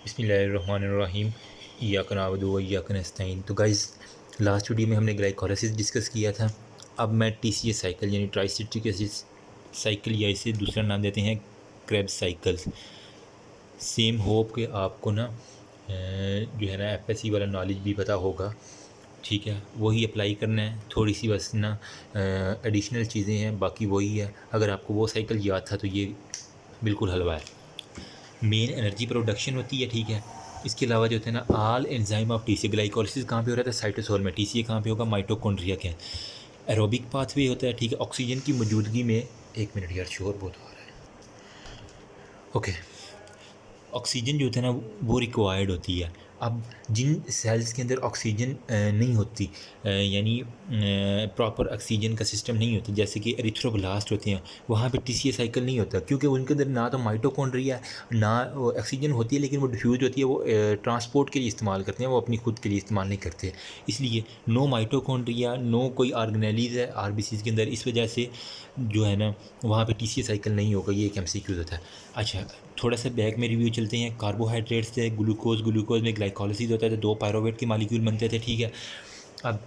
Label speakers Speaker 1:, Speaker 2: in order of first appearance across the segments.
Speaker 1: बिस्मिल्लाहिर्रहमानिर्रहीम। इय्याक नअबुदु व इय्याक नस्तईन। तो गाइज़, लास्ट वीडियो में हमने ग्लाइकोलाइसिस डिस्कस किया था। अब मैं टीसीएस साइकिल यानी ट्राइसिट्रिक एसिड साइकिल या इसे दूसरा नाम देते हैं क्रेब्स साइकिल। सेम होप कि आपको ना जो है ना एफएससी वाला नॉलेज भी पता होगा। ठीक है, वही अप्लाई करना है। थोड़ी सी बस ना एडिशनल चीज़ें हैं, बाकी वही है। अगर आपको वो साइकिल याद था तो ये बिल्कुल हलवा है। मेन एनर्जी प्रोडक्शन होती है, ठीक है। इसके अलावा जो होता है ना all enzyme of TCA, glycolysis कहाँ पे हो रहा था? साइटोसोल में। टीसीए कहाँ पे होगा? माइटोकॉन्ड्रिया के। एरोबिक पाथवे होता है, ठीक है, ऑक्सीजन की मौजूदगी में। एक मिनट यार, शोर बहुत आ रहा है। ओके, ऑक्सीजन जो होता है ना वो रिक्वायर्ड होती है। अब जिन सेल्स के अंदर ऑक्सीजन नहीं होती, यानी प्रॉपर ऑक्सीजन का सिस्टम नहीं होता, जैसे कि एरिथ्रोब्लास्ट होते हैं, वहाँ पे टीसीए साइकिल नहीं होता, क्योंकि उनके अंदर ना तो माइटोकॉन्ड्रिया ना ऑक्सीजन होती है, लेकिन वो डिफ्यूज होती है। वो ट्रांसपोर्ट के लिए इस्तेमाल करते हैं, वो अपनी खुद के लिए इस्तेमाल नहीं करते। इसलिए नो माइटोकॉन्ड्रिया, नो कोई ऑर्गेनेलीज है आरबीसीज के अंदर। इस वजह से जो है ना वहाँ पे टीसीए साइकिल नहीं होगा। ये एक एमसीक्यू होता है। अच्छा, थोड़ा सा बैक में रिव्यू चलते हैं। कार्बोहाइड्रेट्स थे, ग्लूकोज में ग्लाइकोलाइसिस होता था, 2 पायरोवेट के मॉलिक्यूल बनते थे, ठीक है। अब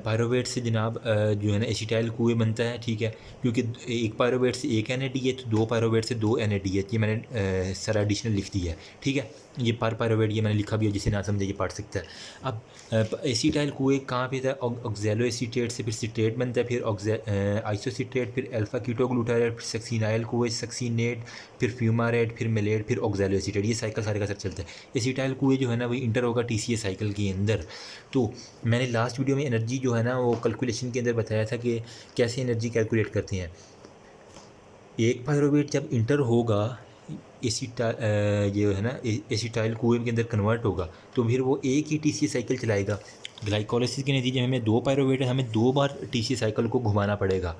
Speaker 1: पायरोवेट से जनाब जो है ना एसिटाइल कुएँ बनता है, ठीक है, क्योंकि एक पायरोवेट से एक NADH, 2 पायरोवेट से 2 NADH। ये मैंने सारा एडिशनल लिख दिया है, ठीक है। ये पर पायरोवेट ये मैंने लिखा भी है, जिसे ना समझे ये पढ़ सकता है। अब एसिटाइल कुएँ कहाँ पे था? ऑक्जेलो एसीटेट से फिर सिट्रेट बनता है, फिर आइसोसिट्रेट, फिर अल्फा कीटोग्लूटारेट, फिर सक्सीनाइल कुएँ, सक्सीनेट, फिर फ्यूमारेट, फिर मेलेट, फिर ऑक्जेलो एसीटेट। ये साइकिल सारे का सर चलता है। एसिटाइल कुएँ जो है ना वही इंटर होगा टीसीए साइकिल के अंदर। तो मैंने लास्ट वीडियो में एनर्जी जो है ना वो कैलकुलेशन के अंदर बताया था कि कैसे एनर्जी कैलकुलेट करते हैं। एक पायरोवेट जब इंटर होगा जो है ना एसिटाइल कुएँ के अंदर कन्वर्ट होगा, तो फिर वो एक ही टीसीए साइकिल चलाएगा। ग्लाइकोलाइसिस के नतीजे में हमें 2 पायरोवेट है, हमें 2 बार टीसीए साइकिल को घुमाना पड़ेगा।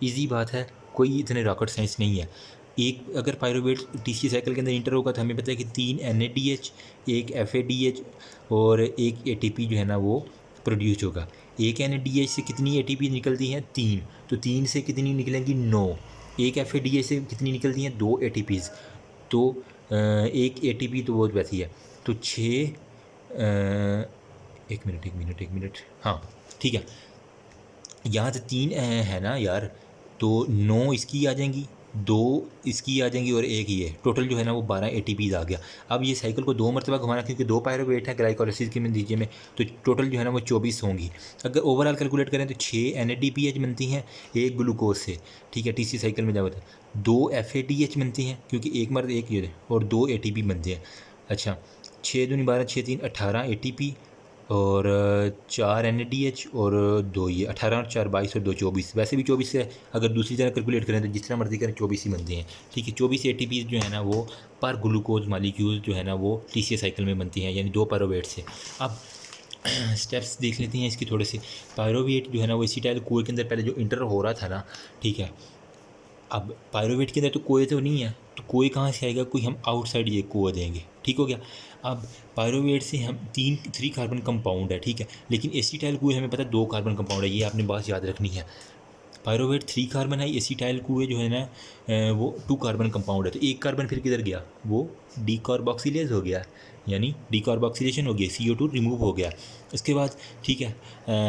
Speaker 1: ईजी बात है, कोई इतने रॉकेट साइंस नहीं है। एक अगर पायरोवेट टीसीए साइकिल के अंदर इंटर होगा तो हमें पता है कि 3 NADH, एक FADH और एक ATP जो है ना वो प्रोड्यूस होगा। एक NADH से कितनी ATP निकलती हैं? 3। तो 3 से कितनी निकलेंगी? 9। एक FADH से कितनी निकलती हैं? 2 ATPs। तो एक ATP तो बहुत वैसी है, तो 6। एक मिनट, हाँ ठीक है। यहाँ से 3 है ना यार, तो 9 इसकी आ जाएंगी, 2 इसकी आ जाएंगी और एक ये टोटल जो है ना वो 12 ATPs आ गया। अब ये साइकिल को 2 मरतबा घुमाना, क्योंकि 2 पायरोवेट है ग्लाइकोलाइसिस के नतीजे में, तो टोटल जो है ना वो 24 होंगी। अगर ओवरऑल कैलकुलेट करें तो 6 NADPH बनती हैं एक ग्लूकोज से, ठीक है। टीसी साइकिल में जब होता है 2 FADH बनती हैं, क्योंकि एक मर्द एक ये, और 2 ATP बनते हैं। अच्छा, 6 दूनी 12, 6 3 18 ATP और 4 NADH और 2 ये 18 और 4 22 और 2 24। वैसे भी 24 है, अगर दूसरी तरह कैलकुलेट करें तो जिस तरह मर्जी करें 24 ही बनते हैं, ठीक है। 24 ATPs जो है ना वो पर ग्लूकोज मालिक्यूल जो है ना वो टीसीए साइकिल में बनती हैं, यानी 2 पायरोवेट से। अब स्टेप्स देख लेते हैं इसके थोड़े से। पायरोवेट जो है ना वो एसिटाइल कुएँ के अंदर पहले जो इंटर हो रहा था ना, ठीक है। अब पायरोवेट के अंदर तो कुएँ तो नहीं है, तो कुएँ कहाँ से आएगा? कोई हम आउटसाइड ये कुआँ देंगे, ठीक हो गया। अब पायरोवेट से हम 3 कार्बन कंपाउंड है, ठीक है, लेकिन एसिटाइल कुएँ हमें पता है 2 कार्बन कंपाउंड है। ये आपने बात याद रखनी है। पायरोवेट 3 कार्बन है, एसिटाइल कुएँ जो है ना वो 2 कार्बन कंपाउंड है। तो एक कार्बन फिर किधर गया? वो डीकार्बोक्सिलेज हो गया, यानी डीकार्बोक्सिलेशन हो गया, CO2 रिमूव हो गया। इसके बाद ठीक है,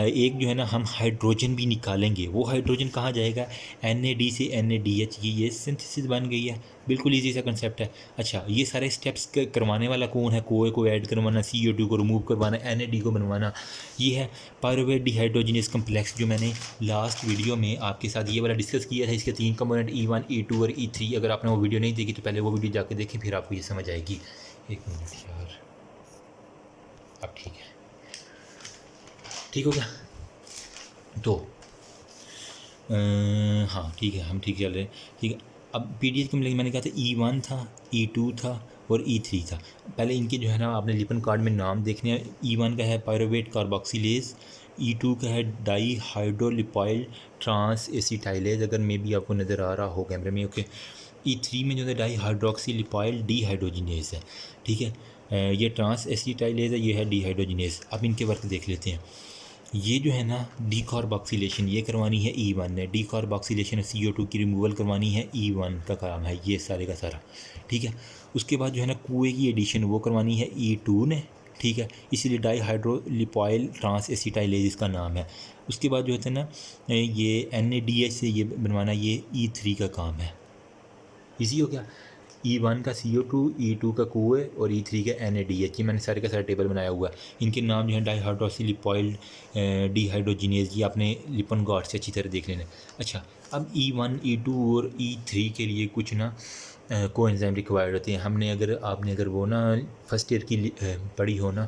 Speaker 1: एक जो है ना हम हाइड्रोजन भी निकालेंगे। वो हाइड्रोजन कहाँ जाएगा? NAD से NADH की ये सिंथेसिस बन गई है। बिल्कुल ईजी सा कंसेप्ट है। अच्छा, ये सारे स्टेप्स करवाने वाला कौन है? कोए को ऐड करवाना, CO2 को रिमूव करवाना, NAD को बनवाना, ये है पायरोवेट डिहाइड्रोजिनेस कम्प्लेक्स, जो मैंने लास्ट वीडियो में आपके साथ ये वाला डिस्कस किया था। इसके 3 कंपोनेंट E1, E2 और E3। अगर आपने वो वीडियो नहीं देखी तो पहले वो वीडियो जाके देखें, फिर आपको ये समझ आएगी। एक मिनट यार, अब ठीक है, ठीक हो गया। तो हाँ ठीक है, हम ठीक चल रहे हैं, ठीक है। अब पीडीएच कम्प्लेक्स मैंने कहा था E1 था, E2 था और E3 था। पहले इनके जो है ना आपने लिपन कार्ड में नाम देखने हैं। E1 का है पायरोवेट कार्बोक्सिलेज, E2 का है डाई हाइड्रोलिपाइल ट्रांस एसिटाइलेज, अगर मे बी आपको नज़र आ रहा हो कैमरे में, ओके। E3 में जो है डाई हाइड्रोक्सीलिपाइल डीहाइड्रोजिनेज है, ठीक है। ये ट्रांस एसिटाइलेज है, ये है डीहाइड्रोजिनेज। अब इनके वर्क देख लेते हैं। ये जो है ना डीकार्बोक्सिलेशन ये करवानी है E1 ने, डीकार्बोक्सिलेशन CO2 की रिमूवल करवानी है E1 का काम है ये सारे का सारा, ठीक है। उसके बाद जो है ना कुएँ की एडिशन वो करवानी है E2 ने, ठीक है। इसीलिए डाईहाइड्रोलिपॉयल ट्रांस एसिटाइलेज इसका नाम है। उसके बाद जो है ना ये NADH से ये बनवाना ये E3 का काम है। इजी हो गया। E1 का CO2, E2 का कुए और E3 का NADH, ये मैंने सारे का सारा टेबल बनाया हुआ है। इनके नाम जो है डाईहाइड्रोक्सिलिपॉइल डिहाइड्रोजिनेज, ये आपने लिपन गार्ड से अच्छी तरह देख लेना। अच्छा, अब E1, E2 और E3 के लिए कुछ ना कोएंजाइम रिक्वायर्ड होते हैं। आपने अगर वो ना फर्स्ट ईयर की पढ़ी हो ना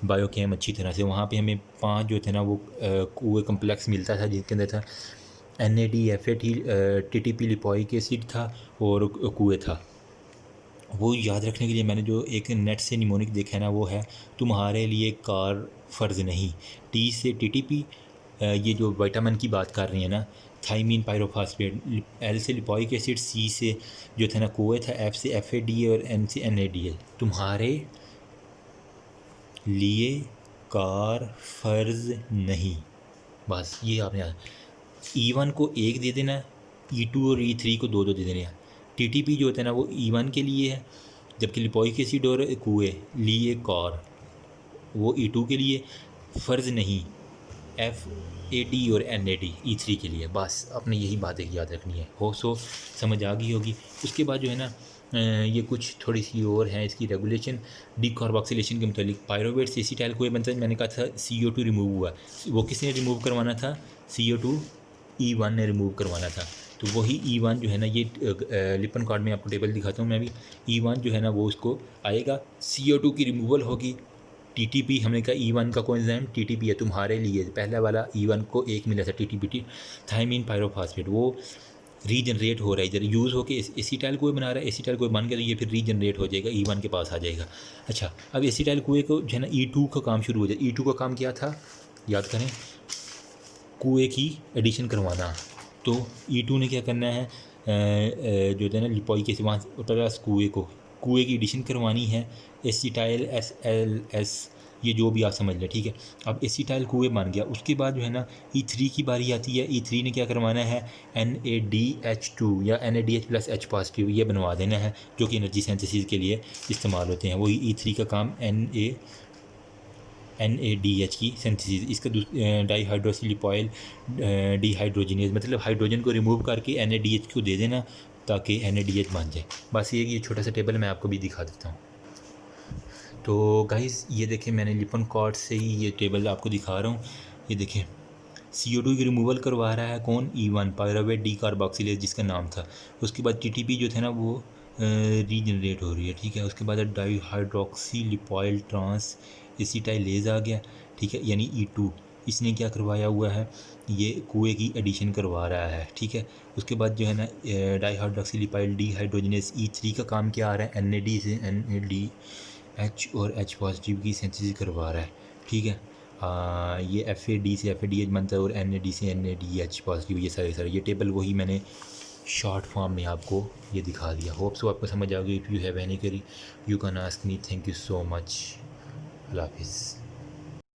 Speaker 1: बायोकेम अच्छी तरह से, वहाँ पे हमें 5 जो थे ना वो कुए कम्प्लेक्स मिलता था जिसके अंदर था NAD, FAT, TTP lipoic acid था और कुए था। वो याद रखने के लिए मैंने जो एक नेट से निमोनिक देखा है ना वो है तुम्हारे लिए कार फ़र्ज़ नहीं। T से TTP, ये जो विटामिन की बात कर रही है ना थाइमीन पायरोफॉस्फेट, L से लिपोइक एसिड, C से जो था ना कुए था, F से FAD और N से NADH। तुम्हारे लिए कार फ़र्ज़ नहीं, बस ये आपने E1 को 1 दे देना, E2 और E3 को 2-2 दे देना। TTP जो होता है ना वो E1 के लिए है, जबकि लिपोइक एसिड और कुए लिए कार वो E2 के लिए, फ़र्ज़ नहीं FAD और NAD E3 के लिए। बस अपने यही बात एक याद रखनी है, हो सो समझ आ गई होगी। उसके बाद जो है ना ये कुछ थोड़ी सी और हैं इसकी रेगुलेशन डीकार्बोक्सिलेशन के मतलब पायरोवेट से एसिटाइल कोई बनता है। मैंने कहा था CO2 रिमूव हुआ, वो किसने रिमूव करवाना था? CO2 E1 ने रिमूव करवाना था। तो वही E1 जो है ना ये लिपन कार्ड में आपको टेबल दिखाता हूँ मैं भी। E1 जो है ना वो उसको आएगा, CO2 की रिमूवल होगी। TTP हमने कहा E1 का कोएंजाइम TTP है तुम्हारे लिए, पहला वाला E1 को 1 मिला था TTP थाइमीन पायरोफॉस्फेट, वो रीजनरेट हो रहा है इधर यूज़ होके एसिटाइल कोई बना रहा है। एसिटाइल कोई बन गया तो ये फिर रीजनरेट हो जाएगा, E1 के पास आ जाएगा। अच्छा, अब एसिटाइल कुएँ को जो है ना E2 का काम शुरू हो जाए। E2 का काम क्या था याद करें, कुएँ की एडिशन करवाना। तो E2 ने क्या करना है, जो है ना लिपोइक एसिड वहाँ प्लस कुएँ की एडिशन करवानी है। एसिटाइल SLS ये जो भी आप समझ लें, ठीक है। अब एसिटाइल कुएँ बन गया, उसके बाद जो है ना E3 की बारी आती है। E3 ने क्या करवाना है, NADH2 या NADH प्लस H पॉजिटिव ये बनवा देना है, जो कि एनर्जी सेंथेसिस के लिए इस्तेमाल होते हैं। वही E3 का काम NADH की सिंथेसिस। इसका डाईहाइड्रोक्सिलिपॉइल डिहाइड्रोजिनेज मतलब हाइड्रोजन को रिमूव करके NADH को दे देना ताकि NADH बन जाए। बस ये छोटा सा टेबल मैं आपको भी दिखा देता हूँ। तो गाइस ये देखें, मैंने लिपन कॉर्ड से ही ये टेबल आपको दिखा रहा हूँ। ये देखें CO2 की रिमूवल करवा रहा है कौन, E1 पायरोवेट डीकार्बोक्सिलेज जिसका नाम था। उसके बाद TTP जो थे ना वो रीजनरेट हो रही है, ठीक है। उसके बाद डाईहाइड्रोक्सिलिपॉइल ट्रांस एसिटाइलेज आ गया, ठीक है, यानी E2। इसने क्या करवाया हुआ है, ये कुएँ की एडिशन करवा रहा है, ठीक है। उसके बाद जो है ना डाईहाइड्रोक्सिलिपॉइल डिहाइड्रोजिनेज E3 का काम क्या आ रहा है, NAD से NADH और H पॉजिटिव की सिंथेसिस करवा रहा है, ठीक है। ये FAD से FADH बनता है और NAD से NADH पॉजिटिव, ये सारे ये टेबल वही मैंने शॉर्ट फॉर्म में आपको ये दिखा दिया। होप सो आपको समझ आ गई। If you have any query you can ask me. Thank you so much. अल्लाह हाफिज़।